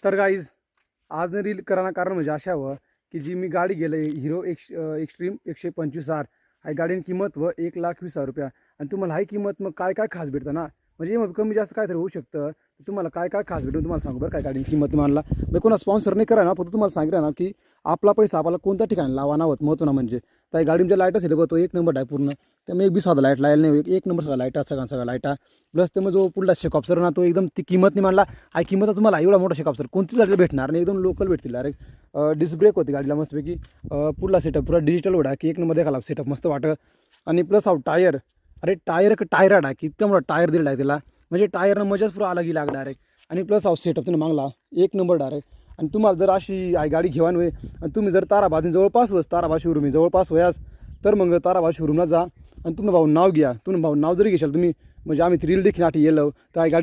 तर गाईज आज रील करायला कारण म्हणजे अशावं की जी मी गाडी गेलं हिरो एक्स्ट्रीम 125R ही गाडीची किंमत व 1,20,000 रुपया आणि तुम्हाला ही किंमत मग काय काय खास भेटतं ना म्हणजे मग कमी जास्त काय तरी होऊ शकतं. तुम्हाला काय काय खास भेटून तुम्हाला सांगू बरं काय गाडीची किंमत मानला मग कोणा स्पॉन्सर नाही करा ना फक्त तुम्हाला सांगितलं ना की आपला पैसा आपल्याला कोणत्या ठिकाणी लावा नावत महत्व ना म्हणजे त्या गाडीच्या लाईट असेल बघ तो एक नंबर आहे पूर्ण त्यामुळे एक बी साधा लाईट लायला नाही एक नंबर साधा लाईट सगळ्या लाईटा प्लस त्यामुळे जो पुढला शेकॉप्सर ना तो एकदम ती किंमत नाही मानला ही किंमत तुम्हाला एवढा मोठा शेकॉप्सर कोणती गाडीला भेटणार नाही एकदम लोकल भेटतील अरे डिस्क ब्रेक होती गाडीला मस्तपैकी पुढला सेटअप पुरा डिजिटल होता की एक नंबर देखाला सेटअप मस्त वाटत आणि प्लस हा टायर अरे टायर आडा की इतका मोठा टायर दिला आहे त्याला म्हणजे टायरनं मजाच पुरा आला गेला डायरेक्ट आणि प्लस हा सेटअप तुम्ही मागला एक नंबर डायरेक्ट आणि तुम्हाला जर अशी गाडी घेवान वे आणि तुम्ही जर ताराबाद जवळपास वस ताराबाद शोरूम जवळपास वयास तर मग ताराबाद शोरूमला जा आणि तुम्ही भाऊ नाव घ्या तुम्ही भाऊ नाव जरी घेशाल तुम्ही म्हणजे आम्ही रील देखील आठी येलो तर गाडी